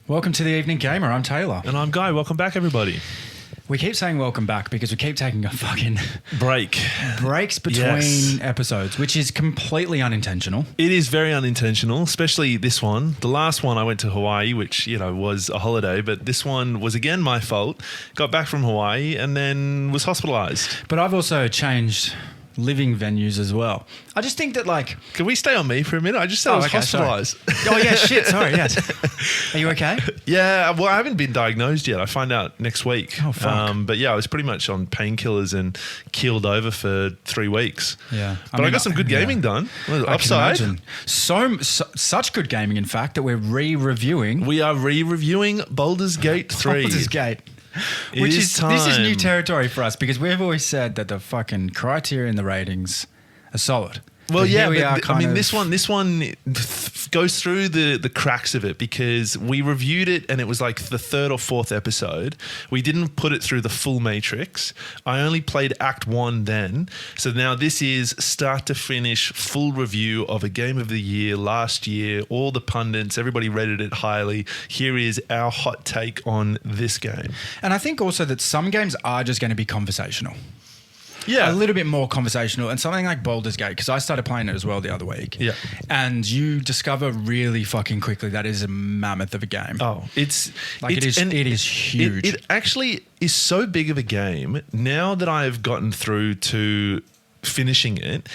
Welcome to the Evening Gamer. I'm Taylor. And I'm Guy. Welcome back, everybody. We keep saying welcome back because we keep taking a fucking breaks between episodes, which is completely unintentional. It is very unintentional, especially this one. The last one I went to Hawaii, which, was a holiday, but this one was again my fault. Got back from Hawaii and then was hospitalized. But I've also changed living venues as well. I just think that Can we stay on me for a minute? I just said I was hospitalized. Oh yeah, shit, sorry, yes. Are you okay? Yeah, well, I haven't been diagnosed yet. I find out next week. Oh, fuck. But yeah, I was pretty much on painkillers and keeled over for 3 weeks. Yeah. But I got some good gaming done. Upside. Such good gaming, in fact, that we're re-reviewing. We are re-reviewing Buldurs Gate 3. Buldurs Gate. This is new territory for us because we've always said that the fucking criteria and the ratings are solid. Well, but yeah, this one goes through the cracks of it because we reviewed it and it was like the third or fourth episode. We didn't put it through the full matrix. I only played Act 1 then. So now this is start to finish full review of a game of the year last year. All the pundits, everybody rated it highly. Here is our hot take on this game. And I think also that some games are just going to be conversational. Yeah. A little bit more conversational, and something like Buldurs Gate, because I started playing it as well the other week. Yeah. And you discover really fucking quickly that is a mammoth of a game. Oh, it is huge. It actually is so big of a game. Now that I have gotten through to finishing it,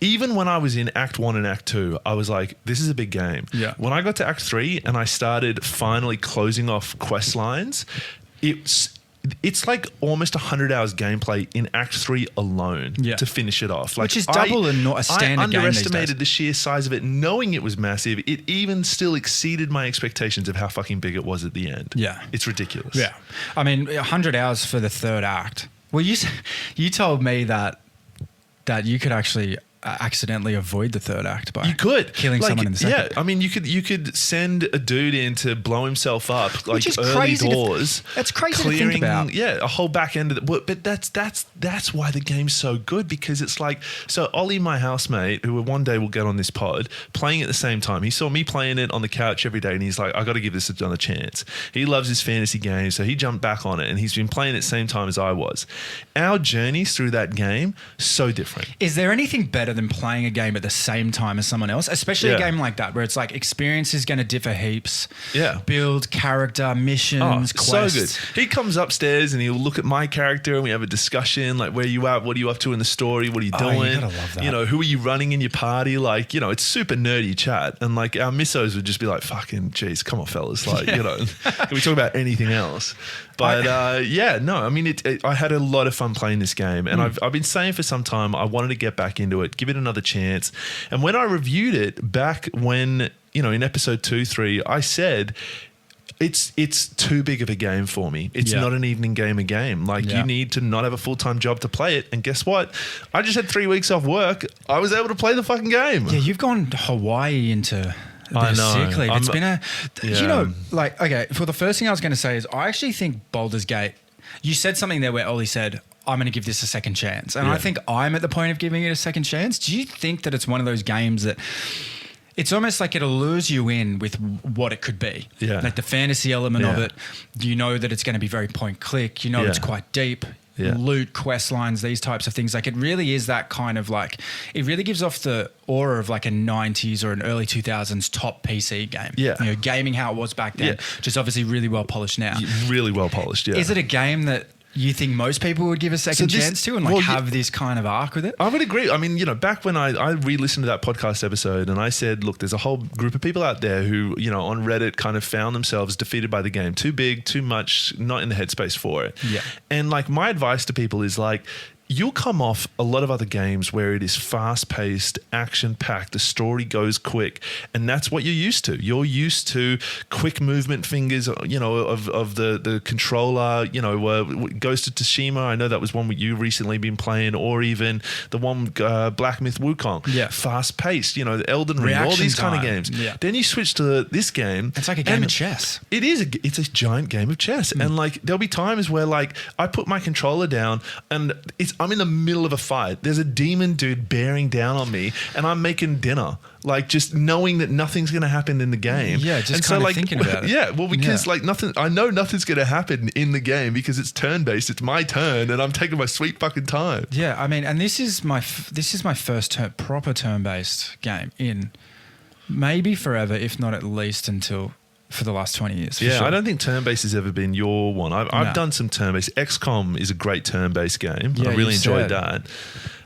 even when I was in Act 1 and Act 2, I was like, this is a big game. Yeah. When I got to Act 3 and I started finally closing off quest lines, it's like almost 100 hours gameplay in Act 3 alone to finish it off. Which is double a standard game. I underestimated the sheer size of it, knowing it was massive. It even still exceeded my expectations of how fucking big it was at the end. Yeah. It's ridiculous. Yeah. I mean, 100 hours for the third act. Well, you told me that you could actually accidentally avoid the third act by killing someone in the second. Yeah, I mean, you could send a dude in to blow himself up, which is early crazy doors. That's crazy to think about. Yeah, a whole back end of it. But that's why the game's so good, because it's like, so Ollie, my housemate, who one day will get on this pod, playing at the same time. He saw me playing it on the couch every day and he's like, I got to give this another chance. He loves his fantasy game, so he jumped back on it and he's been playing it at the same time as I was. Our journeys through that game, so different. Is there anything better than playing a game at the same time as someone else, especially a game like that where it's like experience is going to differ heaps. Yeah. Build, character, missions, quests. So good. He comes upstairs and he'll look at my character and we have a discussion like, where you at? What are you up to in the story? What are you doing? You gotta love that. Who are you running in your party? Like, it's super nerdy chat. And like our missos would just be like, fucking geez, come on fellas. Like, can we talk about anything else? But I mean, I had a lot of fun playing this game and I've been saying for some time I wanted to get back into it, give it another chance. And when I reviewed it back when, in episode 2, 3, I said, it's too big of a game for me. It's not an evening gamer game. Like you need to not have a full-time job to play it. And guess what? I just had 3 weeks off work. I was able to play the fucking game. Yeah, you've gone Hawaii into... I know. Sick leave. It's been okay, for the first thing I was going to say is I actually think Buldurs Gate, you said something there where Ollie said, I'm going to give this a second chance. And I think I'm at the point of giving it a second chance. Do you think that it's one of those games that it's almost like it allures you in with what it could be? Yeah. Like the fantasy element of it, you know that it's going to be very point click, it's quite deep. Loot, quest lines, these types of things. Like it really is that kind of like, it really gives off the aura of like a 90s or an early 2000s top PC game. Yeah. Gaming how it was back then, just obviously really well polished now. Really well polished, yeah. Is it a game that you think most people would give a second chance to and have this kind of arc with it? I would agree. I mean, back when I re-listened to that podcast episode and I said, look, there's a whole group of people out there who, on Reddit kind of found themselves defeated by the game. Too big, too much, not in the headspace for it. Yeah. And like my advice to people is like, you'll come off a lot of other games where it is fast-paced, action-packed, the story goes quick, and that's what you're used to. You're used to quick movement fingers, of the controller, Ghost of Tsushima. I know that was one you recently been playing, or even the one Black Myth Wukong. Yeah. Fast-paced, the Elden Ring, all these kind of games. Yeah. Then you switch to this game. It's like a game of chess. It is. It's a giant game of chess. And like there'll be times where like I put my controller down and it's I'm in the middle of a fight. There's a demon dude bearing down on me, and I'm making dinner. Like, just knowing that nothing's going to happen in the game. Yeah, just kind of thinking about it. Yeah, well, because like I know nothing's going to happen in the game because it's turn-based. It's my turn, and I'm taking my sweet fucking time. Yeah, I mean, and this is my first proper turn-based game in maybe forever, if not at least until for the last 20 years. Yeah, sure. I don't think turn-based has ever been your one. I've done some turn-based. XCOM is a great turn-based game. Yeah, I really enjoyed that.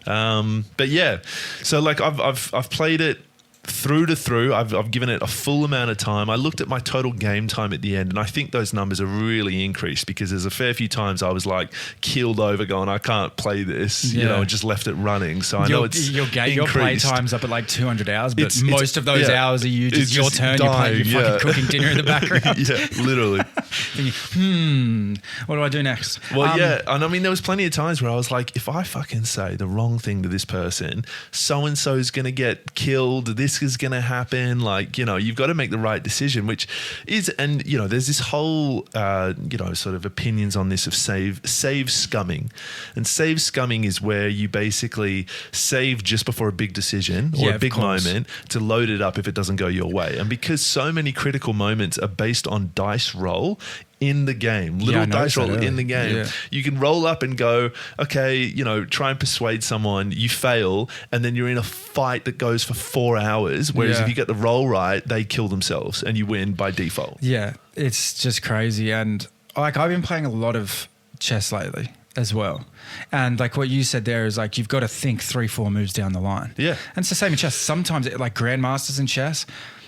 But yeah, so like I've played it through to through. I've given it a full amount of time. I looked at my total game time at the end, and I think those numbers are really increased because there's a fair few times I was like keeled over going, I can't play this, you know, and just left it running. So I know it's your play time's up at like 200 hours, but most of those hours are you just your turn. Dying, you're fucking cooking dinner in the background. Yeah, literally. Thinking, what do I do next? Well, yeah, and I mean, there was plenty of times where I was like, if I fucking say the wrong thing to this person, so and so's gonna get killed. This is going to happen. Like, you know, you've got to make the right decision, which is, and you know, there's this whole, you know, sort of opinions on this of save scumming, and save scumming is where you basically save just before a big decision or a big moment to load it up if it doesn't go your way. And because so many critical moments are based on dice roll in the game, little dice roll in the game. You can roll up and go, okay, you know, try and persuade someone, you fail, and then you're in a fight that goes for 4 hours, whereas if you get the roll right, they kill themselves and you win by default. Yeah, it's just crazy. And like, I've been playing a lot of chess lately as well. And like what you said there is like, you've got to think 3-4 moves down the line. Yeah. And it's the same in chess. Sometimes like grandmasters in chess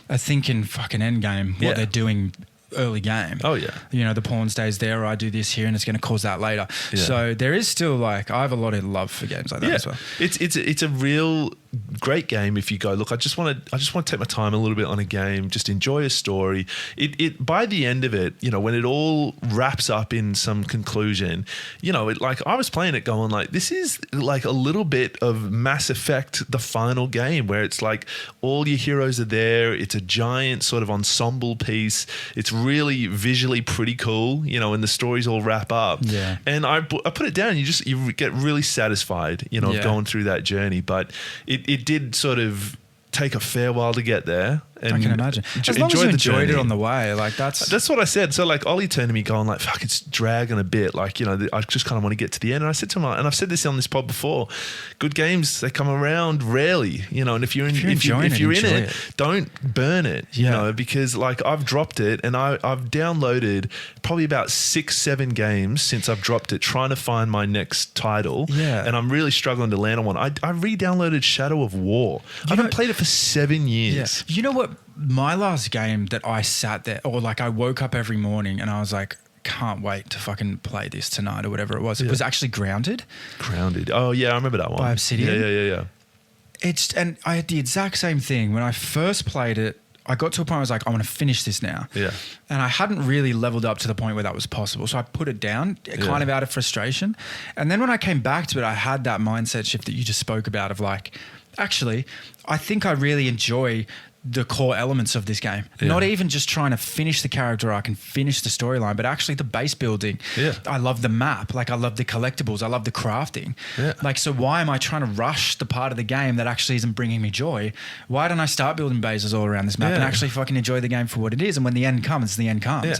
are thinking fucking endgame, what they're doing early game. Oh yeah. You know, the pawn stays there, or I do this here and it's going to cause that later. Yeah. So there is still like, I have a lot of love for games like that as well. It's a real great game if you go, look, I just want to take my time a little bit on a game, just enjoy a story. It by the end of it, you know, when it all wraps up in some conclusion, you know, it like I was playing it going like, this is like a little bit of Mass Effect, the final game, where it's like all your heroes are there. It's a giant sort of ensemble piece. It's really visually pretty cool, you know, and the stories all wrap up. Yeah. And I put it down, you get really satisfied, you know, of going through that journey. But it did sort of take a fair while to get there. And I can imagine. As long as you enjoyed it on the way, like that's what I said. So like Ollie turned to me going like, fuck, it's dragging a bit. Like, you know, I just kind of want to get to the end. And I said to him, and I've said this on this pod before, good games, they come around rarely, you know, and if you're in it, don't burn it, you know, because like I've dropped it and I've downloaded probably about 6-7 games since I've dropped it, trying to find my next title. Yeah. And I'm really struggling to land on one. I re-downloaded Shadow of War. I haven't played it for 7 years. Yeah. You know what? My last game that I sat there, or like I woke up every morning and I was like, can't wait to fucking play this tonight or whatever it was. It was actually Grounded. Oh yeah, I remember that one. By Obsidian. Yeah. And I had the exact same thing. When I first played it, I got to a point where I was like, I want to finish this now. Yeah. And I hadn't really leveled up to the point where that was possible. So I put it down kind of out of frustration. And then when I came back to it, I had that mindset shift that you just spoke about of like, actually, I think I really enjoy the core elements of this game. Yeah. Not even just trying to finish the character arc and finish the storyline, but actually the base building. Yeah. I love the map. Like I love the collectibles. I love the crafting. Yeah. Like, so why am I trying to rush the part of the game that actually isn't bringing me joy? Why don't I start building bases all around this map and actually fucking enjoy the game for what it is? And when the end comes, the end comes. Yeah.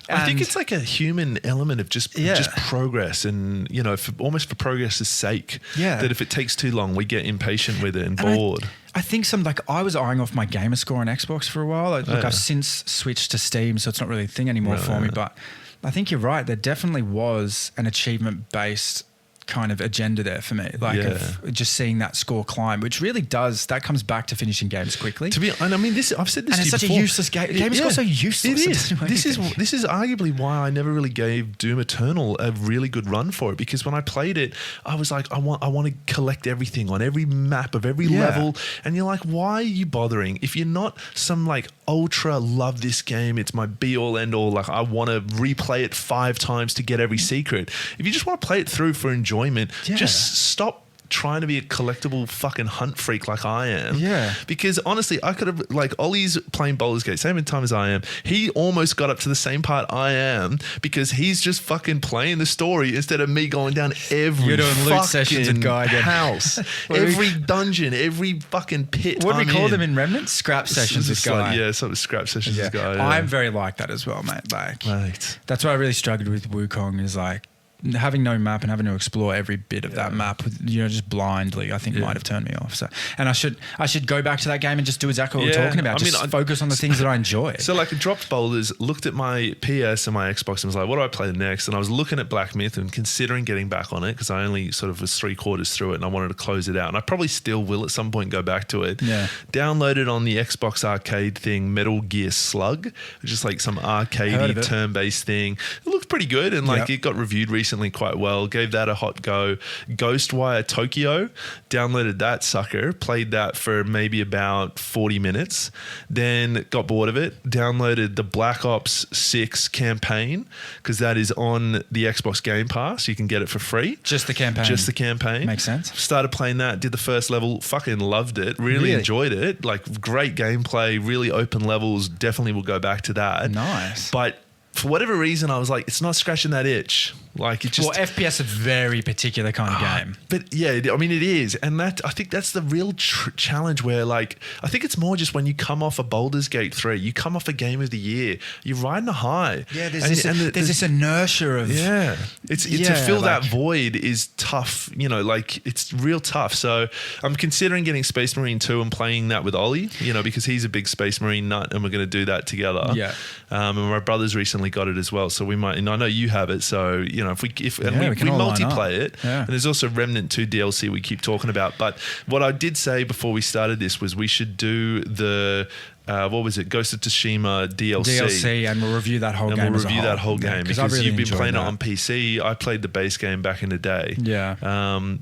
I think it's like a human element of just progress and, you know, almost for progress's sake. Yeah. That if it takes too long, we get impatient with it and bored. I think I was eyeing off my gamer score on Xbox for a while. I've since switched to Steam, so it's not really a thing anymore for me. But I think you're right. There definitely was an achievement-based kind of agenda there for me, like of just seeing that score climb, which really that comes back to finishing games quickly. And I mean, I've said this, and it's such before. a useless game. Game score's so useless. It is. This is arguably why I never really gave Doom Eternal a really good run for it, because when I played it, I was like, I want to collect everything on every map of every level, and you're like, why are you bothering if you're not some like ultra love this game, it's my be all end all, like I want to replay it 5 times to get every secret. If you just want to play it through for enjoyment, just stop trying to be a collectible fucking hunt freak like I am. Yeah. Because honestly, I could have, like, Ollie's playing Buldurs Gate, same time as I am. He almost got up to the same part I am because he's just fucking playing the story instead of me going down every You're doing loot sessions at Guy again. house, every dungeon, every fucking pit. What do we call them in Remnant? Scrap sessions with Guy. Like, yeah, sort of scrap sessions with Guy. Yeah. I'm very like that as well, mate. Like, Right. that's why I really struggled with Wukong is like, having no map and having to explore every bit of that map, just blindly, I think might have turned me off. So, and I should go back to that game and just do exactly what we're talking about. I focus on the things that I enjoy. So like I dropped Boulders, looked at my PS and my Xbox and was like, what do I play next? And I was looking at Black Myth and considering getting back on it because I only sort of was 3/4 through it and I wanted to close it out. And I probably still will at some point go back to it. Yeah. Downloaded on the Xbox arcade thing, Metal Gear Slug, which is like some arcadey turn-based thing. It looked pretty good and like it got reviewed recently quite well. Gave that a hot go. Ghostwire Tokyo, downloaded that sucker, played that for maybe about 40 minutes, then got bored of it, downloaded the Black Ops 6 campaign because that is on the Xbox Game Pass. You can get it for free. Just the campaign. Just the campaign. Makes sense. Started playing that, did the first level, fucking loved it, really enjoyed it. Like great gameplay, really open levels, definitely will go back to that. Nice. But for whatever reason, I was like, it's not scratching that itch. Like it just. Well, FPS is a very particular kind of game. But yeah, I mean, it is. And I think that's the real challenge where like, I think it's more just when you come off a Buldurs Gate 3, you come off a game of the year, you're riding a high. Yeah, there's this inertia of. Yeah. To fill that void is tough, like it's real tough. So I'm considering getting Space Marine 2 and playing that with Ollie, because he's a big Space Marine nut and we're going to do that together. Yeah. And my brother's recently got it as well. So we might, and I know you have it. So, if we can multiplayer it, and there's also Remnant 2 DLC we keep talking about. But what I did say before we started this was we should do the what was it, Ghost of Tsushima DLC, and we'll review that whole game. And we'll review that whole game because really you've been playing it on PC. I played the base game back in the day. Yeah.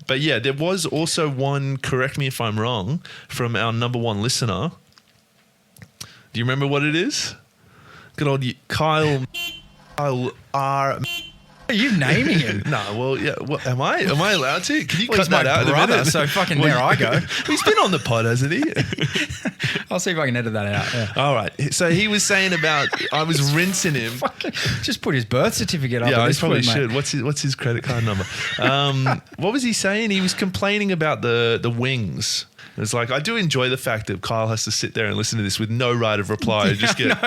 But yeah, there was also one. Correct me if I'm wrong. From our number one listener. Do you remember what it is? Good old Kyle R. Are you naming him? No, well, yeah. What, am I allowed to? Can you cut that out brother, in a minute? So fucking there I go. He's been on the pod, hasn't he? I'll see if I can edit that out. Yeah. All right. So he was saying about I was rinsing him. Just put his birth certificate up. Yeah, I probably should. What's his credit card number? What was he saying? He was complaining about the wings. It's like, I do enjoy the fact that Kyle has to sit there and listen to this with no right of reply and just get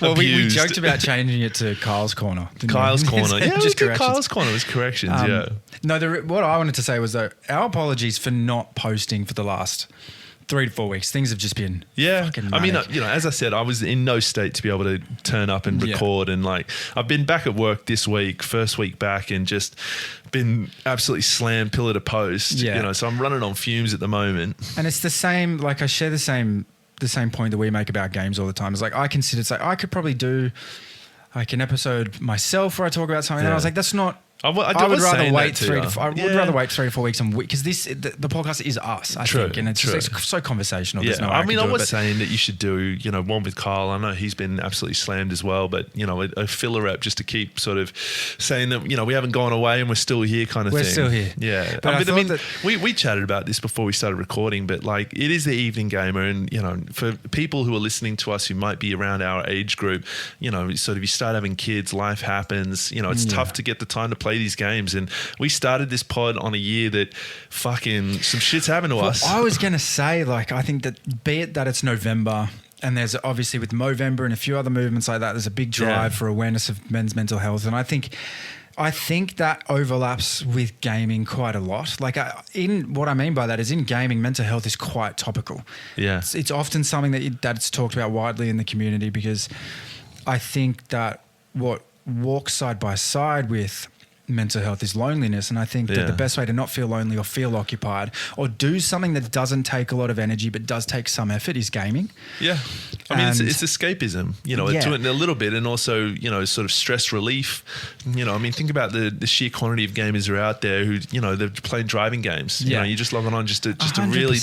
Well, we joked about changing it to Kyle's Corner. Kyle's Corner. Yeah, just Kyle's Corner was corrections, No, what I wanted to say was, though, our apologies for not posting for the last 3 to 4 weeks. Things have just been fucking manic. I mean, as I said, I was in no state to be able to turn up and record. And like, I've been back at work this week, first week back, and just been absolutely slammed pillar to post. So I'm running on fumes at the moment. And it's the same, like I share the same point that we make about games all the time. It's like, I could probably do like an episode myself where I talk about something. And I was like, that's not. I would rather wait 3 to 4 weeks because the podcast is us, I think, and it's so conversational. Yeah, I was saying that you should do one with Kyle. I know he's been absolutely slammed as well, but a filler app just to keep sort of saying that we haven't gone away and we're still here kind of thing. We're still here, yeah. But I mean, we chatted about this before we started recording, but like it is the evening gamer, and for people who are listening to us who might be around our age group, sort of you start having kids, life happens. It's tough to get the time to play these games, and we started this pod on a year that fucking some shit's happened to us. I was gonna say, like, I think that be it that it's November, and there's obviously with Movember and a few other movements like that, there's a big drive for awareness of men's mental health, and I think that overlaps with gaming quite a lot. Like, what I mean by that is in gaming, mental health is quite topical. Yeah, it's often something that's talked about widely in the community, because I think that what walks side by side with mental health is loneliness, and I think that the best way to not feel lonely or feel occupied or do something that doesn't take a lot of energy but does take some effort is gaming. Yeah, I mean it's escapism, to it a little bit, and also sort of stress relief. I mean, think about the sheer quantity of gamers who are out there who they're playing driving games. You're just logging on just to really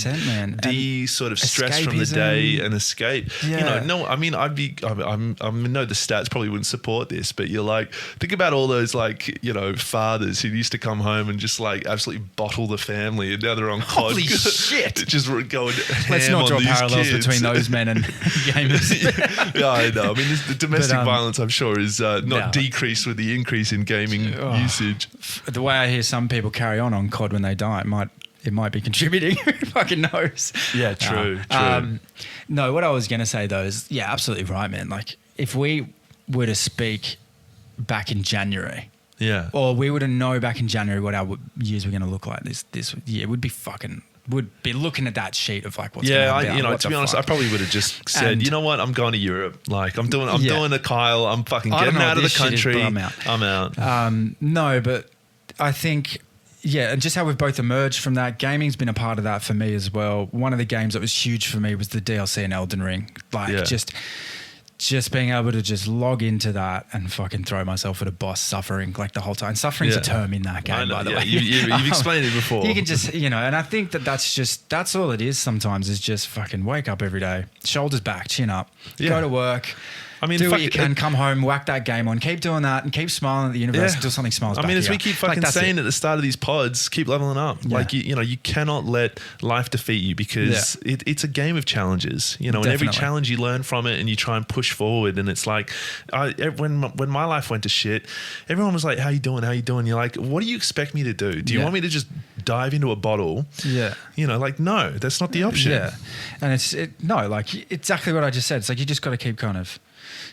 sort of stress from the day and escape. No, I mean I know the stats probably wouldn't support this, but you're like, think about all those like fathers who used to come home and just like absolutely bottle the family, and now they're on COD. Holy shit! Just going ham Let's not draw on these parallels kids. between those men and gamers. Yeah, I know. I mean, the domestic violence, I'm sure, is not no. decreased with the increase in gaming usage. The way I hear some people carry on COD when they die, it might be contributing. Who fucking knows? Yeah, true. No, what I was going to say though is, yeah, absolutely right, man. Like if we were to speak back in January, or we were to know back in January what our years were going to look like this year, would be looking at that sheet of like what's going to happen. To be honest, I probably would have just said, you know what, I'm going to Europe. Like I'm doing a Kyle. I'm fucking getting out of the country. I'm out. No, but I think. Yeah, and just how we've both emerged from that. Gaming's been a part of that for me as well. One of the games that was huge for me was the DLC in Elden Ring. Like just being able to just log into that and fucking throw myself at a boss, suffering like the whole time. Suffering's a term in that game, by the way. You've explained it before. You can just, and I think that's all it is sometimes, is just fucking wake up every day, shoulders back, chin up, go to work. I mean, do what you can, come home, whack that game on, keep doing that and keep smiling at the universe until something smiles back. I mean, as we keep fucking saying at the start of these pods, keep leveling up. Yeah. Like, you cannot let life defeat you, because it's a game of challenges, and every challenge you learn from it and you try and push forward. And it's like, when my life went to shit, everyone was like, how you doing? You're like, what do you expect me to do? Do you want me to just dive into a bottle? Yeah. Like, no, that's not the option. Yeah. And like exactly what I just said. It's like, you just got to keep kind of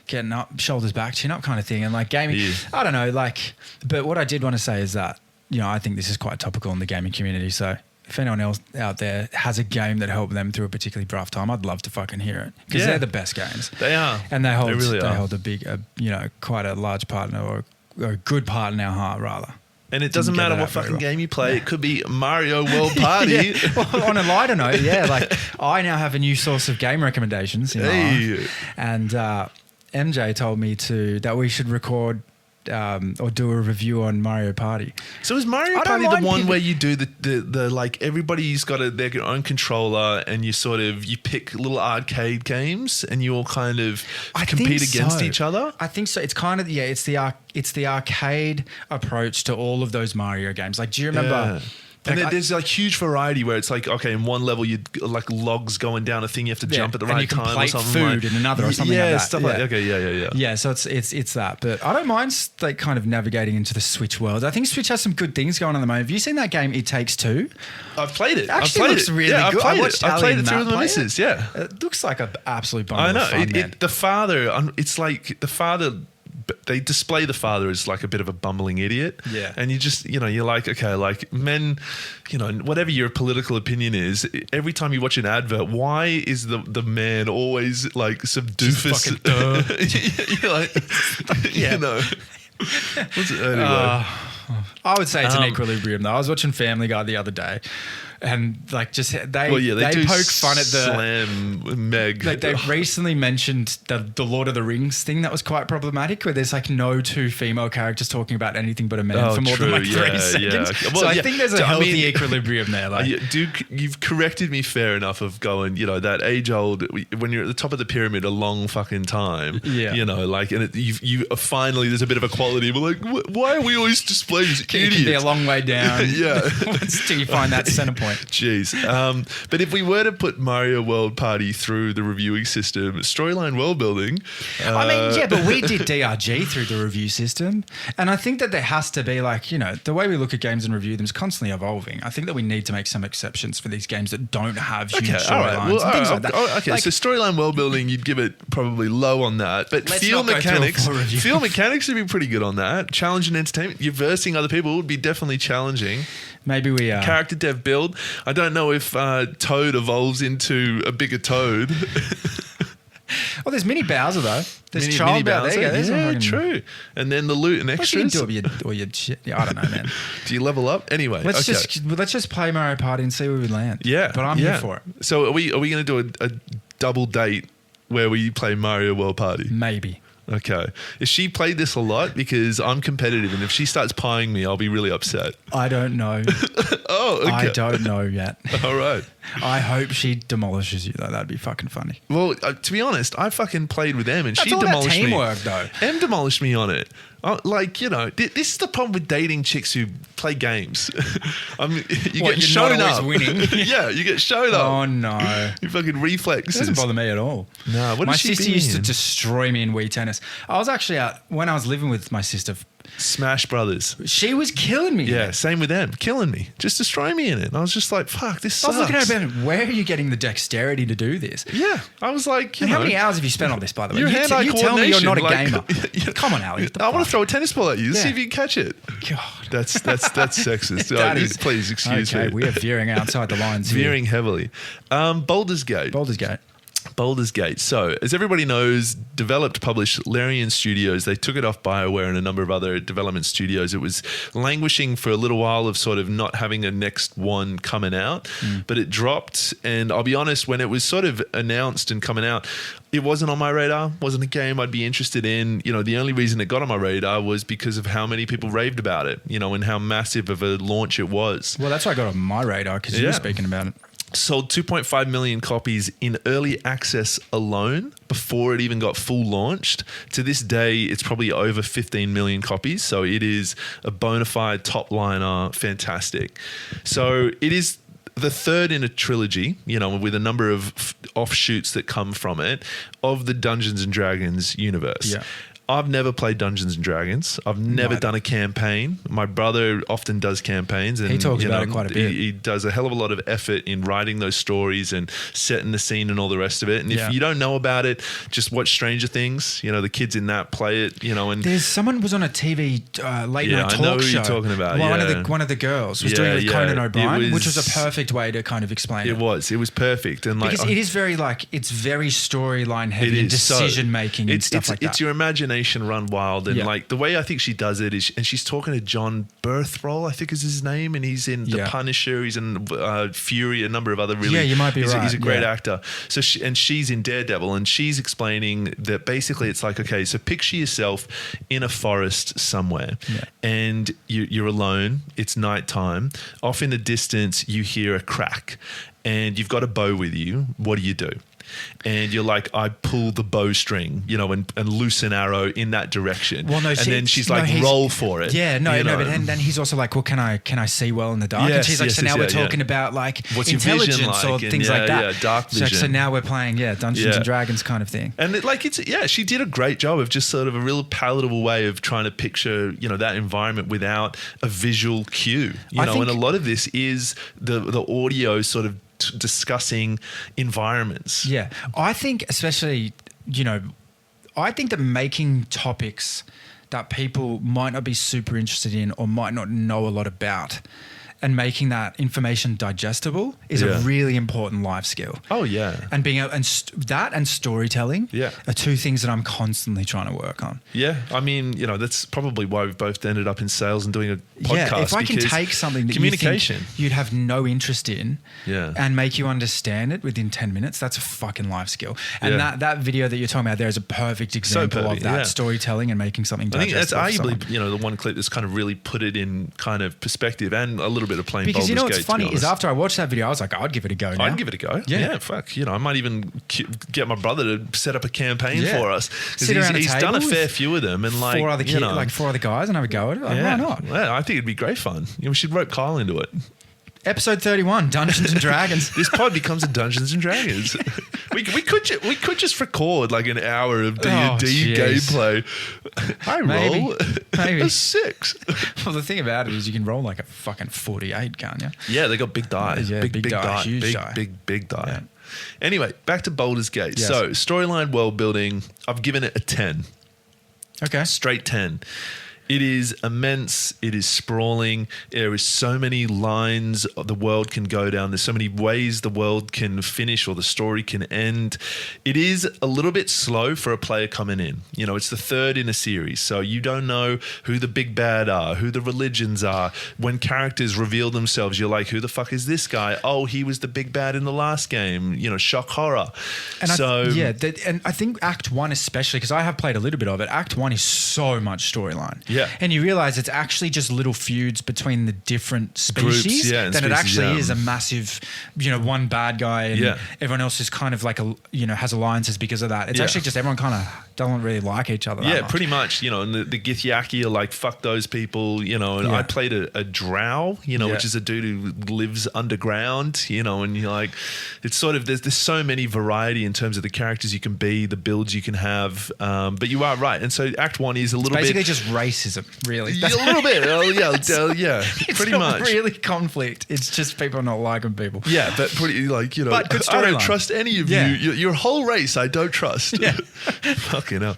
getting up, shoulders back, chin up kind of thing. And like gaming, I don't know, like, but what I did want to say is that, I think this is quite topical in the gaming community. So if anyone else out there has a game that helped them through a particularly rough time, I'd love to fucking hear it, because they're the best games. They are. And they hold a big, quite a large part or a good part in our heart, rather. And it doesn't matter what fucking game you play. It could be Mario World Party. Well, on a lighter note, like I now have a new source of game recommendations. And MJ told me that we should record or do a review on Mario Party. So is Mario Party the one where you do the like everybody's got their own controller and you pick little arcade games and you all kind of compete against each other? I think so. It's kind of it's the arcade approach to all of those Mario games. Like, do you remember? Yeah. And there's like huge variety where it's like, okay, in one level you like logs going down a thing, you have to jump at the right time or something. Food in another or something like that. Stuff like that. Okay, yeah. Yeah, so it's that. But I don't mind like kind of navigating into the Switch world. I think Switch has some good things going on at the moment. Have you seen that game It Takes Two? I've played it. Actually, it looks really good. I played it through with my missus. Yeah, it looks like an absolute bundle I know. Of fun, man. The father, it's like the father. They display the father as like a bit of a bumbling idiot. Yeah. And you just, you're like, okay, like men, whatever your political opinion is, every time you watch an advert, why is the man always like some doofus? You're like, Anyway. I would say it's an equilibrium though. I was watching Family Guy the other day, and like just they poke fun at the slam Meg. Like they recently mentioned the Lord of the Rings thing that was quite problematic, where there's like no two female characters talking about anything but a man for more than like 3 seconds. Yeah. Well, so I think there's a healthy equilibrium there. Like, you've corrected me fair enough of going, that age old, when you're at the top of the pyramid a long fucking time, like, and you finally there's a bit of equality. We're like, why are we always displayed as idiots? It can be a long way down. Until you find that center point. Jeez. But if we were to put Mario World Party through the reviewing system, storyline world building. But we did DRG through the review system. And I think that there has to be like, the way we look at games and review them is constantly evolving. I think that we need to make some exceptions for these games that don't have huge storylines and things like that. Okay, so storyline world building, you'd give it probably low on that. But field mechanics would be pretty good on that. Challenge and entertainment. You're versing other people would be definitely challenging. Maybe we are. Character dev build. I don't know if Toad evolves into a bigger Toad. Well, there's Mini Bowser though. There's Mini Bowser. Yeah, true. And then the loot and extras. What do you do with your shit? Yeah, I don't know, man. Do you level up? Anyway, let's just play Mario Party and see where we land. Yeah, but I'm here for it. So are we going to do a double date where we play Mario World Party? Maybe. Okay. Has she played this a lot? Because I'm competitive, and if she starts pieing me, I'll be really upset. I don't know. Oh, okay. I don't know yet. All right. I hope she demolishes you though. That'd be fucking funny. Well, to be honest, I fucking played with Em and That's she all about demolished me. teamwork, though. Em demolished me on it. Like, you know, this is the problem with dating chicks who play games. I mean, you get shown not up. always winning. Yeah, you get shown up. Oh no. You fucking reflexes. It doesn't bother me at all. No, what my is she sister being used to in? destroy me in Wii tennis. I was actually out when I was living with my sister. Smash Brothers. She was killing me. Yeah, same with them. Killing me. Just destroying me in it. And I was just like, fuck, this sucks. I was looking at her, where are you getting the dexterity to do this? Yeah. I was like, you know. How many hours have you spent on this, by the way? Your hand-eye you tell me you're not a coordination, gamer. Come on, Ali. I want to throw a tennis ball at you. Yeah. See if you can catch it. God. That's sexist. That is- Please excuse me. Okay, we are veering outside the lines here. Veering heavily. Buldurs Gate. Baldur's Gate. Buldurs Gate. So, as everybody knows, developed, published Larian Studios. They took it off BioWare and a number of other development studios. It was languishing for a little while of sort of not having a next one coming out, but it dropped. And I'll be honest, when it was sort of announced and coming out, it wasn't on my radar, wasn't a game I'd be interested in. You know, the only reason it got on my radar was because of how many people raved about it, you know, and how massive of a launch it was. Well, that's why I got on my radar because you were speaking about it. Sold 2.5 million copies in early access alone before it even got full launched. To this day, it's probably over 15 million copies. So it is a bona fide top liner, fantastic. So it is the third in a trilogy, you know, with a number of offshoots that come from it, of the Dungeons and Dragons universe. Yeah. I've never played Dungeons and Dragons. I've never done a campaign. My brother often does campaigns, and He talks about it quite a bit. He does a hell of a lot of effort in writing those stories and setting the scene and all the rest of it. And if you don't know about it, just watch Stranger Things. You know, the kids in that play it. You know, and There's someone was on a TV late night talk show. I know who you're talking about. One of the girls was doing it with Conan O'Brien, which was a perfect way to kind of explain it. It was perfect, and like because it is very it's very storyline heavy and decision making and stuff like that. It's your imagination run wild, and like the way I think she does it is, and she's talking to John Berthroll, I think is his name, and he's in The Punisher, he's in Fury, a number of other really. You might be right. He's a great actor. So she's in Daredevil, and she's explaining that basically it's like, okay, so picture yourself in a forest somewhere, and you're alone. It's nighttime. Off in the distance, you hear a crack, and you've got a bow with you. What do? And you're like, I pull the bowstring, you know, and loose an arrow in that direction. Well, no, and then she's like, roll for it. Yeah, but then he's also like, well, can I see well in the dark? And she's like, so now we're talking about like what's intelligence your vision like? or things like that. Yeah, dark vision. So now we're playing, Dungeons and Dragons kind of thing. And she did a great job of just sort of a real palatable way of trying to picture, you know, that environment without a visual cue. You know, and a lot of this is the audio sort of discussing environments. Yeah. I think especially, you know, I think that making topics that people might not be super interested in or might not know a lot about and making that information digestible is a really important life skill. Oh yeah. And being able, and storytelling are two things that I'm constantly trying to work on. Yeah. I mean, you know, that's probably why we've both ended up in sales and doing a podcast. Yeah, if I can take something that communication you think you'd have no interest in and make you understand it within 10 minutes, that's a fucking life skill. And that video that you're talking about there is a perfect example of that storytelling and making something digestible. I think that's arguably, you know, the one clip that's kind of really put it in kind of perspective and a little bit of playing because Buldurs you know what's Gate, funny is after I watched that video, I was like, I'd give it a go now. I'd give it a go. Yeah, fuck. You know, I might even get my brother to set up a campaign for us. Sit around he's done a fair few of them, and like four other guys and have a go at it. Why not? Yeah, I think it'd be great fun. You know, we should rope Kyle into it. Episode 31, Dungeons and Dragons. This pod becomes a Dungeons and Dragons. we could just record like an hour of D&D gameplay. I roll maybe a 6. Well, the thing about it is you can roll like a fucking 48, can't you? Yeah, they got big die. Yeah, big die, huge die. Big die. Yeah. Anyway, back to Buldurs Gate. Yes. So storyline, world building. I've given it a 10. Okay, straight 10. It is immense. It is sprawling. There is so many lines the world can go down. There's so many ways the world can finish or the story can end. It is a little bit slow for a player coming in. You know, it's the third in a series, so you don't know who the big bad are, who the religions are. When characters reveal themselves, you're like, who the fuck is this guy? Oh, he was the big bad in the last game. You know, shock horror. And and I think Act 1 especially, because I have played a little bit of it, Act 1 is so much storyline. Yeah. Yeah. And you realize it's actually just little feuds between the different species. Groups, yeah, and then it species, actually yeah. is a massive, one bad guy and Yeah. everyone else is kind of like has alliances because of that. It's Yeah. actually just everyone kind of doesn't really like each other that Yeah, much. pretty much, and the Githyanki are like, fuck those people, and I played a drow, which is a dude who lives underground, and you're like, it's sort of, there's so many variety in terms of the characters you can be, the builds you can have, but you are right. And so Act 1 is a little basically bit... just racism, really. A little bit, It's pretty not much. really conflict. It's just people not liking people. Yeah, but pretty But good I don't storyline. trust any of Yeah. you. Your whole race, I don't trust. Yeah. Fucking hell.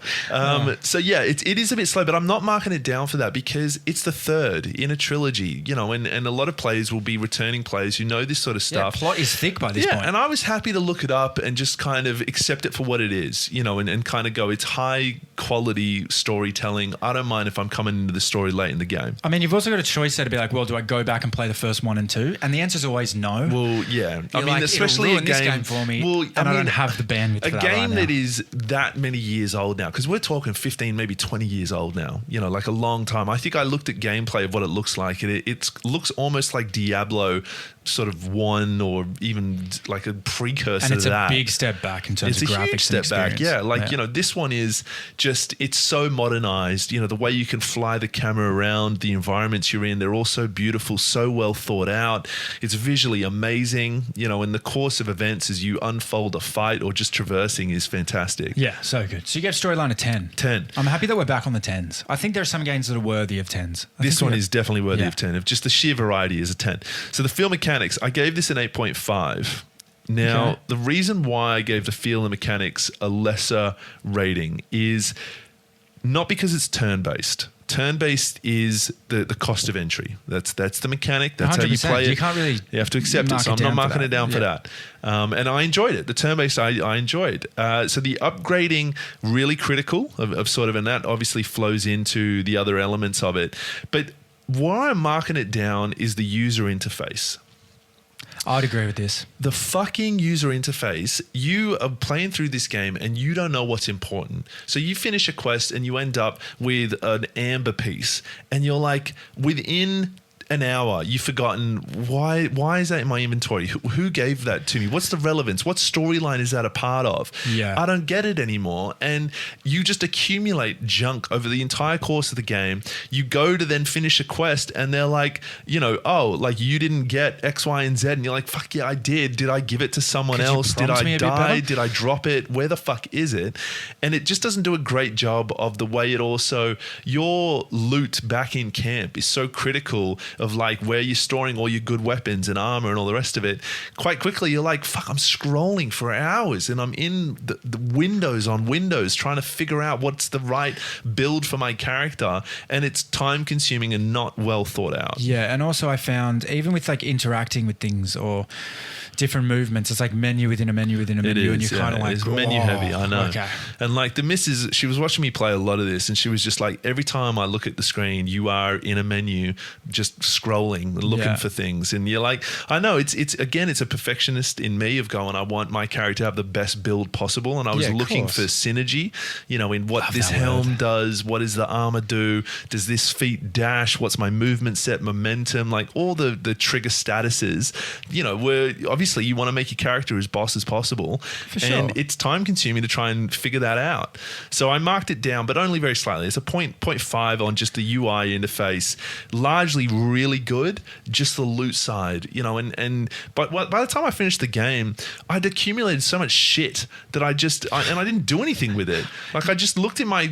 So yeah, it is a bit slow, but I'm not marking it down for that because it's the third in a trilogy, and a lot of players will be returning players who know this sort of Yeah, stuff. plot is thick by this point. And I was happy to look it up and just kind of accept it for what it is, and kind of go, it's high quality storytelling. I don't mind if I'm coming into the story late in the game. I mean, you've also got a choice there to be like, well, do I go back and play the first 1 and 2? And the answer is always no. Well, yeah. You're like, especially it'll ruin this game for me, and I don't have the bandwidth for that game right now. that is that many years old now, because we're talking 15, maybe 20 years old now, like a long time. I think I looked at gameplay of what it looks like, and it looks almost like Diablo sort of 1 or even like a precursor and it's to that. a big step back in terms It's of a graphics huge step and back. experience. Yeah, this one is just, it's so modernized. The way you can fly the camera around, the environments you're in, they're all so beautiful, so well thought out. It's visually amazing. In the course of events as you unfold a fight or just traversing is fantastic. Yeah, so good. So you get storyline of 10. 10. I'm happy that we're back on the 10s. I think there are some games that are worthy of 10s. This one is definitely worthy of 10. Of just the sheer variety is a 10. So the feel mechanics, I gave this an 8.5. Now, Okay. the reason why I gave the feel and mechanics a lesser rating is not because it's turn-based. Turn-based is the cost of entry. That's the mechanic. That's how you 100%. play it. You can't really You have to accept it. mark So it I'm not down for marking that. it down for that. And I enjoyed it. The turn-based I enjoyed. So the upgrading, really critical of sort of, and that obviously flows into the other elements of it. But why I'm marking it down is the user interface. I'd agree with this. The fucking user interface, you are playing through this game and you don't know what's important. So you finish a quest and you end up with an amber piece and you're like, within an hour, you've forgotten why is that in my inventory? Who gave that to me? What's the relevance? What storyline is that a part of? Yeah. I don't get it anymore. And you just accumulate junk over the entire course of the game. You go to then finish a quest and they're like, like you didn't get X, Y, and Z. And you're like, fuck yeah, I did. Did I give it to someone Could you else? Did prompt me I a bit die? better? Did I drop it? Where the fuck is it? And it just doesn't do a great job of the way it also, your loot back in camp is so critical of like where you're storing all your good weapons and armor and all the rest of it. Quite quickly, you're like, fuck, I'm scrolling for hours and I'm in the windows on windows trying to figure out what's the right build for my character. And it's time consuming and not well thought out. Yeah, and also I found even with like interacting with things or different movements, it's like menu within a menu within a menu, and you're kind of like, it's menu heavy. I know. Okay. And like the missus, she was watching me play a lot of this, and she was just like, every time I look at the screen, you are in a menu, just scrolling, looking for things, and you're like, I know it's again, it's a perfectionist in me of going, I want my character to have the best build possible, and I was looking for synergy, in what this helm does, what does the armor do, does this feat dash, what's my movement set, momentum, like all the trigger statuses, where obviously you want to make your character as boss as possible. For sure. And it's time consuming to try and figure that out. So I marked it down, but only very slightly. It's a 0.5 on just the UI interface. Largely really good, just the loot side, but by the time I finished the game, I'd accumulated so much shit that I didn't do anything with it. Like I just looked in my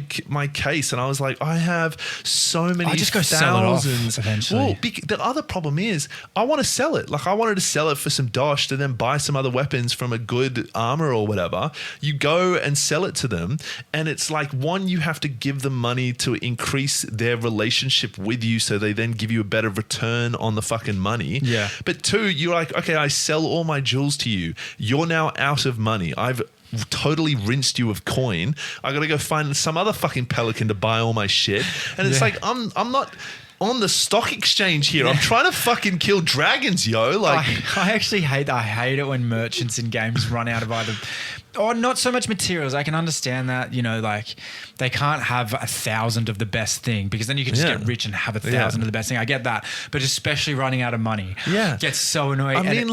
case and I was like, I have so many I just go sell it off thousands. eventually. Well, the other problem is I want to sell it. Like I wanted to sell it for some dosh to then buy some other weapons from a good armor or whatever. You go and sell it to them, and it's like, one, you have to give them money to increase their relationship with you so they then give you a better return on the fucking money. Yeah. But two, you're like, okay, I sell all my jewels to you. You're now out of money. I've totally rinsed you of coin. I gotta go find some other fucking pelican to buy all my shit. And it's like, I'm not on the stock exchange here. I'm trying to fucking kill dragons, yo. Like I actually hate it when merchants in games run out of either Or not so much materials. I can understand that, like they can't have 1,000 of the best thing because then you can just get rich and have 1,000 of the best thing. I get that. But especially running out of money gets so annoying. I mean,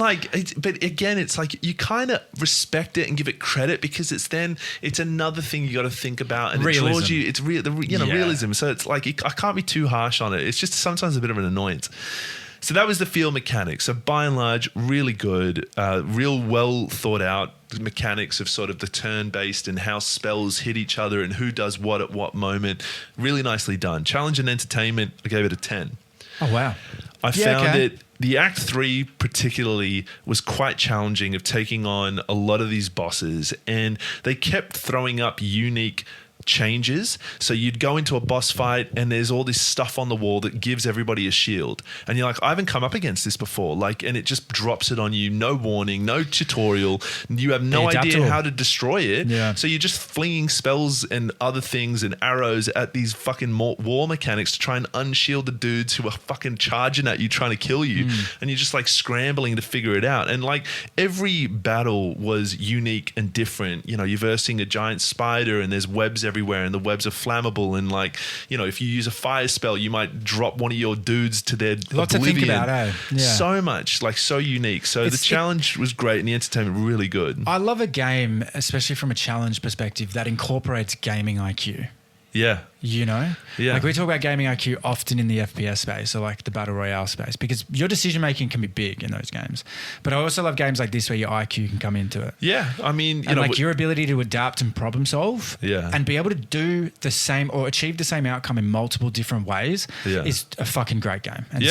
but again, it's like you kind of respect it and give it credit because it's another thing you got to think about and realism. It draws you. It's realism. So it's like I can't be too harsh on it. It's just sometimes a bit of an annoyance. So that was the field mechanics. So by and large, really good, real well thought out mechanics of sort of the turn-based and how spells hit each other and who does what at what moment. Really nicely done. Challenge and entertainment, I gave it a 10. Oh, wow. I found it, the Act 3 particularly was quite challenging of taking on a lot of these bosses, and they kept throwing up unique changes. So you'd go into a boss fight and there's all this stuff on the wall that gives everybody a shield. And you're like, I haven't come up against this before. And it just drops it on you. No warning, no tutorial. You have no idea how to destroy it. Yeah. So you're just flinging spells and other things and arrows at these fucking war mechanics to try and unshield the dudes who are fucking charging at you, trying to kill you. And you're just like scrambling to figure it out. And like every battle was unique and different. You're versing a giant spider and there's webs everywhere and the webs are flammable, and if you use a fire spell you might drop one of your dudes to their lots oblivion. To think about, So much, so unique. So the challenge was great and the entertainment really good. I love a game, especially from a challenge perspective, that incorporates gaming IQ. Yeah. Like we talk about gaming IQ often in the FPS space or like the battle royale space because your decision making can be big in those games. But I also love games like this where your IQ can come into it. Yeah, I mean, your ability to adapt and problem solve, and be able to do the same or achieve the same outcome in multiple different ways is a fucking great game. And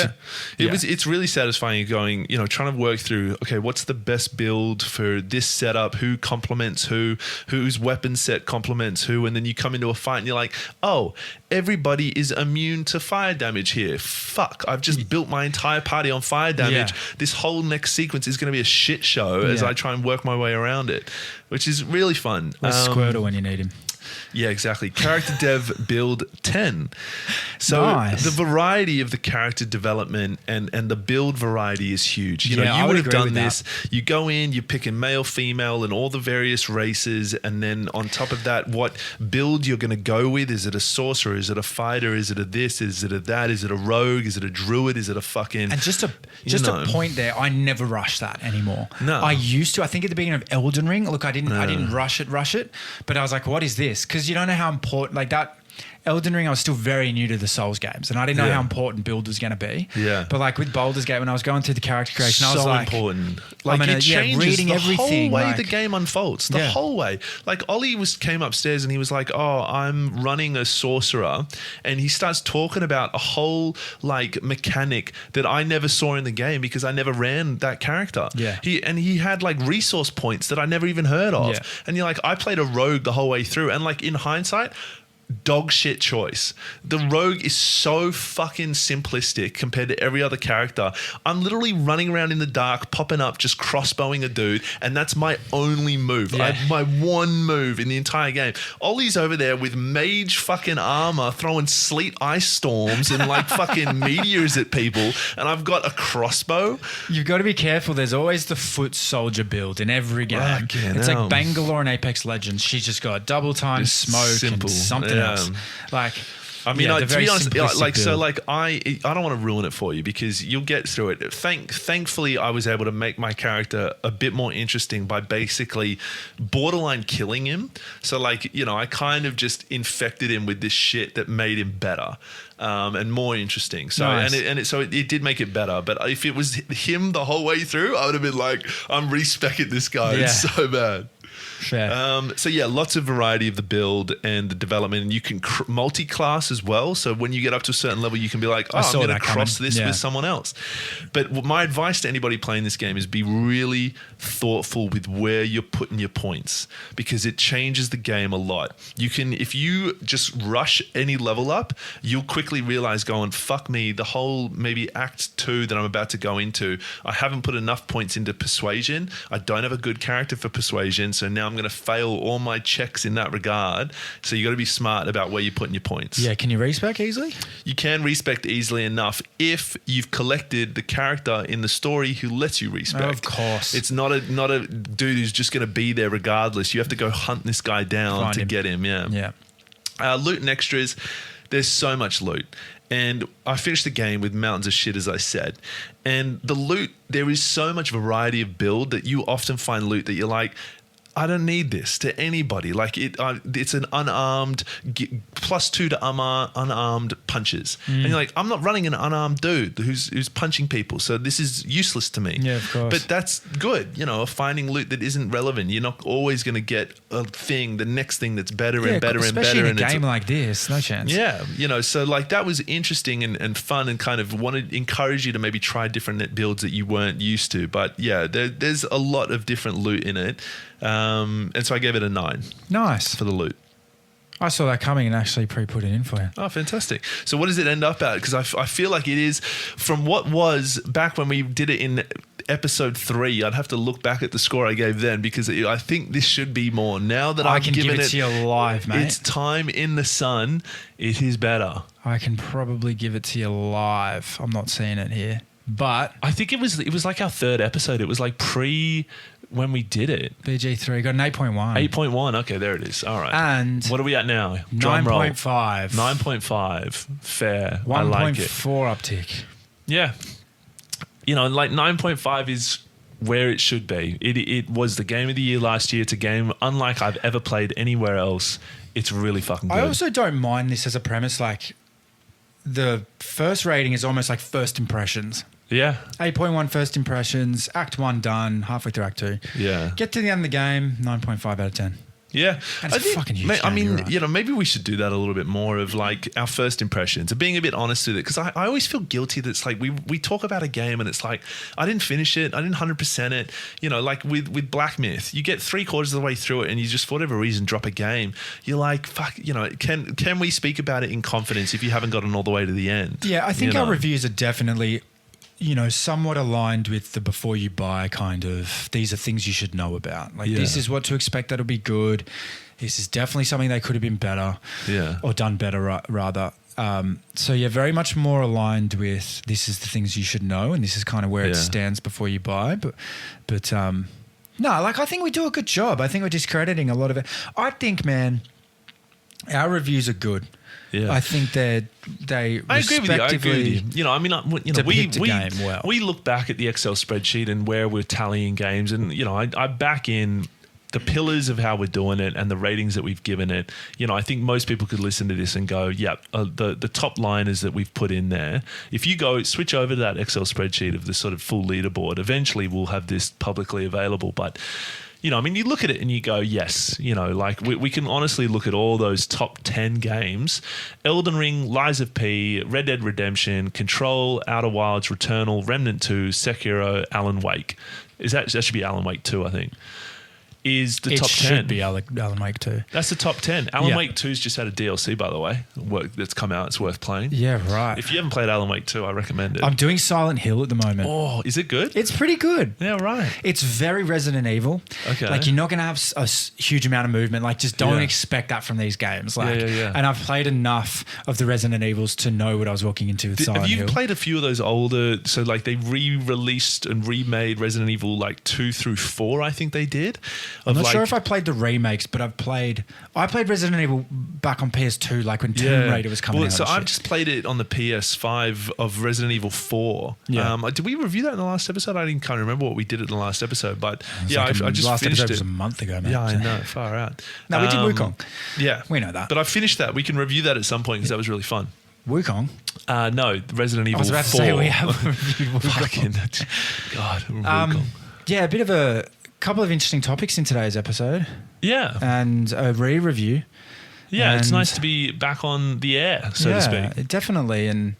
it's really satisfying going, trying to work through, okay, what's the best build for this setup? Who complements whose weapon set complements who? And then you come into a fight and you're like, oh, everybody is immune to fire damage here. Fuck, I've just built my entire party on fire damage. This whole next sequence is going to be a shit show as I try and work my way around it, which is really fun. Squirtle when you need him. Yeah, exactly. Character dev build 10. So nice. The variety of the character development and the build variety is huge. You would have done this. You go in, you're picking male, female, and all the various races, and then on top of that, what build you're going to go with. Is it a sorcerer? Is it a fighter? Is it a this? Is it a that? Is it a rogue? Is it a druid? Is it a fucking... And just a point there, I never rush that anymore. No. I used to. I think at the beginning of Elden Ring, look, I didn't rush it, but I was like, what is this? Because you don't know how important, like that Elden Ring, I was still very new to the Souls games and I didn't know how important build was going to be. Yeah. But like with Buldurs Gate, when I was going through the character creation, I was like... So important. Like it changes reading the whole way the game unfolds. The whole way. Like Ollie came upstairs and he was like, oh, I'm running a sorcerer. And he starts talking about a whole like mechanic that I never saw in the game because I never ran that character. Yeah. He had like resource points that I never even heard of. Yeah. And you're like, I played a rogue the whole way through. And like in hindsight, dog shit choice. The rogue is so fucking simplistic compared to every other character. I'm literally running around in the dark, popping up, just crossbowing a dude, and that's my only move. I have my one move in the entire game. Ollie's over there with mage fucking armor, throwing sleet ice storms and like fucking meteors at people, and I've got a crossbow. You've got to be careful. There's always the foot soldier build in every game. It's like Bangalore and Apex Legends. She's just got double time, just smoke, and something else. Like, I mean, to be honest, I don't want to ruin it for you because you'll get through it. Thankfully, I was able to make my character a bit more interesting by basically borderline killing him. So like, I kind of just infected him with this shit that made him better. And more interesting. So nice. It did make it better. But if it was him the whole way through, I would have been like, I'm respecking this guy. Yeah. It's so bad. Fair. Lots of variety of the build and the development, and you can multi-class as well. So when you get up to a certain level, you can be like, I'm going to cross this with someone else. But my advice to anybody playing this game is be really thoughtful with where you're putting your points because it changes the game a lot. If you just rush any level up, you'll quickly realize going, fuck me, the whole maybe Act 2 that I'm about to go into, I haven't put enough points into persuasion. I don't have a good character for persuasion. So So now I'm going to fail all my checks in that regard. So you got to be smart about where you're putting your points. Yeah, can you respec easily? You can respec easily enough if you've collected the character in the story who lets you respec. Oh, of course. It's not a dude who's just going to be there regardless. You have to go hunt this guy down to get him. Yeah. Loot and extras. There's so much loot. And I finished the game with mountains of shit, as I said. And the loot, there is so much variety of build that you often find loot that you're like, I don't need this to anybody. Like it's an unarmed +2 to unarmed punches, and you're like, I'm not running an unarmed dude who's punching people, so this is useless to me. Yeah, of course. But that's good, finding loot that isn't relevant. You're not always going to get the next thing that's better and better and better. Especially in a game like this, no chance. Yeah, so like that was interesting and fun, and kind of wanted to encourage you to maybe try different builds that you weren't used to. But yeah, there's a lot of different loot in it. And so I gave it a 9. Nice. For the loot. I saw that coming and actually pre-put it in for you. Oh, fantastic. So what does it end up at? Because I feel like it is, from what was back when we did it in episode 3, I'd have to look back at the score I gave then, because I think this should be more. Now that I've given give it to you live, mate. It's time in the sun. It is better. I can probably give it to you live. I'm not seeing it here. But I think it was like our 3rd episode. It was like when we did it. BG3 got an 8.1. 8.1. Okay, there it is. All right. And what are we at now? 9.5. 9.5. Fair. I like it. 1.4 uptick. Yeah. Like 9.5 is where it should be. It was the game of the year last year. It's a game unlike I've ever played anywhere else. It's really fucking good. I also don't mind this as a premise. Like, the first rating is almost like first impressions. Yeah. 8.1 first impressions. Act 1 done. Halfway through Act 2. Yeah. Get to the end of the game. 9.5 out of 10. Yeah. And it's a fucking huge game. I mean, right. Maybe we should do that a little bit more of like our first impressions, of being a bit honest with it. Because I always feel guilty that it's like we talk about a game and it's like, I didn't finish it. I didn't 100% it. Like with Black Myth, you get 3/4 of the way through it and you just, for whatever reason, drop a game. You're like, fuck, can we speak about it in confidence if you haven't gotten all the way to the end? Yeah, I think our reviews are definitely, somewhat aligned with the before you buy kind of, these are things you should know about. Like, this is what to expect that'll be good. This is definitely something they could have been better. Yeah. Or done better, rather. So, yeah, very much more aligned with this is the things you should know, and this is kind of where it stands before you buy. But no, like, I think we do a good job. I think we're discrediting a lot of it. I think, man, our reviews are good. Yeah. I think I agree with you. We look back at the Excel spreadsheet and where we're tallying games, and I back in the pillars of how we're doing it and the ratings that we've given it. I think most people could listen to this and go, the top liners that we've put in there. If you go switch over to that Excel spreadsheet of the sort of full leaderboard, eventually we'll have this publicly available, but you look at it and you go, yes, like we can honestly look at all those top 10 games: Elden Ring, Lies of P, Red Dead Redemption, Control, Outer Wilds, Returnal, Remnant 2, Sekiro, Alan Wake. That should be Alan Wake 2, I think. Is the top 10. It should be Alan Wake 2. That's the top 10. Alan Wake 2's just had a DLC, by the way, that's come out. It's worth playing. Yeah, right. If you haven't played Alan Wake 2, I recommend it. I'm doing Silent Hill at the moment. Oh, is it good? It's pretty good. Yeah, right. It's very Resident Evil. Okay. Like, you're not going to have a huge amount of movement. Like, just don't expect that from these games. Like, and I've played enough of the Resident Evils to know what I was walking into with Silent Hill. Have you played a few of those older, so like they re-released and remade Resident Evil like 2 through 4, I think they did? I'm not sure if I played the remakes, but I played Resident Evil back on PS2, like when Tomb Raider was coming out. So I've just played it on the PS5 of Resident Evil 4. Yeah. Did we review that in the last episode? I can't remember what we did in the last episode, but I just last finished episode it. Was a month ago, man. Yeah, I know. Far out. No, we did Wukong. Yeah. We know that. But I finished that. We can review that at some point because that was really fun. Wukong? No, Resident Evil 4. I was about to say we have reviewed Wukong. God, Wukong. Yeah, a bit of a couple of interesting topics in today's episode. Yeah. And a re-review. Yeah, it's nice to be back on the air, so to speak. Yeah, definitely. And,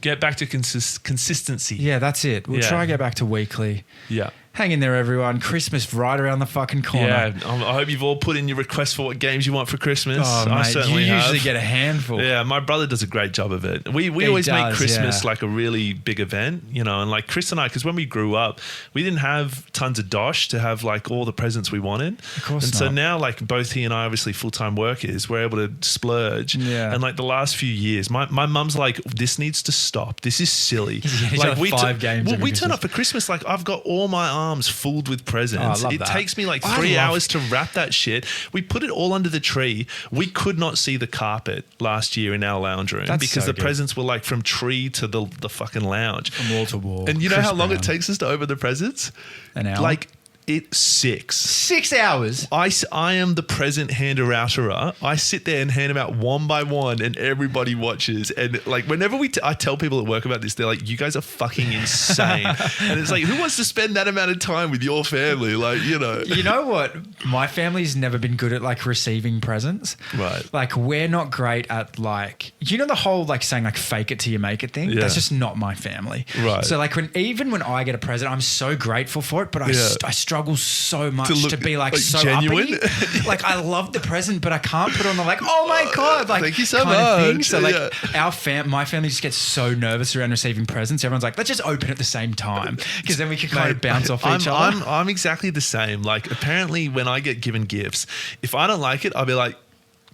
get back to consistency. Yeah, that's it. We'll try to get back to weekly. Yeah. Hang in there, everyone. Christmas right around the fucking corner. Yeah, I hope you've all put in your requests for what games you want for Christmas. Oh, I mate, certainly you have. usually get a handful. Yeah, my brother does a great job of it. We always make Christmas like a really big event, you know, and like Chris and I, because when we grew up, we didn't have tons of dosh to have like all the presents we wanted. Of course and not. so now like both he and I, obviously full-time workers, we're able to splurge. Yeah. And like the last few years, my mum's like, this needs to stop. This is silly. Like we 5 games. Well, we turn up for Christmas, like I've got all my arms filled with presents. Oh, I love it that. takes me like 3 hours to wrap that shit. We put it all under the tree. We could not see the carpet last year in our lounge room because the presents were like from tree to the fucking lounge. From wall to wall. And you know how long it takes us to open the presents? An hour? Like it's 6. 6 hours? I am the present hander-outerer. I sit there and hand them out one by one and everybody watches. And like whenever I tell people at work about this, they're like, you guys are fucking insane. And it's like, who wants to spend that amount of time with your family? Like, you know. You know what? My family's never been good at like receiving presents. Right. Like we're not great at like, you know the whole like saying like fake it till you make it thing? Yeah. That's just not my family. Right. So like even when I get a present, I'm so grateful for it, but I struggle so much to be like so genuine. uppity. Like I love the present, but I can't put on the like, oh my God, like thank you so kind of thing. much. So like my family just gets so nervous around receiving presents. Everyone's like, let's just open at the same time because then we can kind of bounce off each other. I'm exactly the same. Like apparently when I get given gifts, if I don't like it, I'll be like,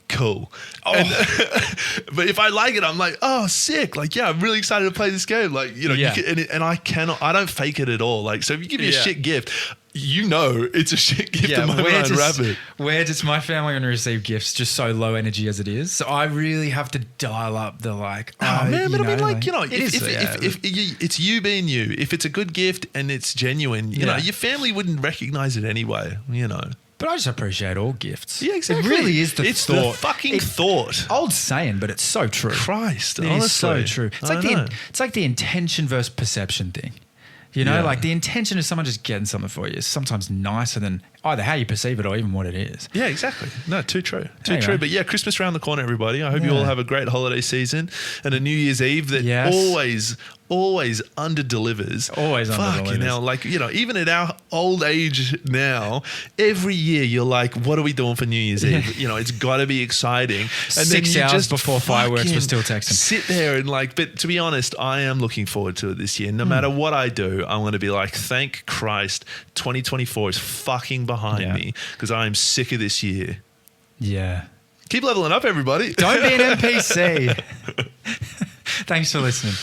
cool. But if I like it, I'm like, oh, sick. Like, yeah, I'm really excited to play this game. Like, you know, I don't fake it at all. Like, so if you give me a shit gift, you know it's a shit gift the moment I unwrap it. Where does my family going to receive gifts just so low energy as it is? So I really have to dial up the like, but I mean, like, you know, if it's you being you, if it's a good gift and it's genuine, you know, your family wouldn't recognize it anyway, you know. But I just appreciate all gifts. Yeah, exactly. It really is it's the fucking thought. Old saying, but it's so true. Christ, it honestly. is so true. It's like the intention versus perception thing. You know, like the intention of someone just getting something for you is sometimes nicer than either how you perceive it or even what it is. Yeah, exactly. No, too true. Too true. But yeah, Christmas around the corner, everybody. I hope you all have a great holiday season and a New Year's Eve that always under-delivers. Always under-delivers. Fucking hell. Like, you know, even at our old age now, every year you're like, what are we doing for New Year's Eve? You know, it's got to be exciting. And 6 hours just before fireworks, we're still texting. Sit there and like, but to be honest, I am looking forward to it this year. No matter what I do, I'm going to be like, thank Christ, 2024 is fucking behind me because I am sick of this year. Yeah. Keep leveling up, everybody. Don't be an NPC. Thanks for listening.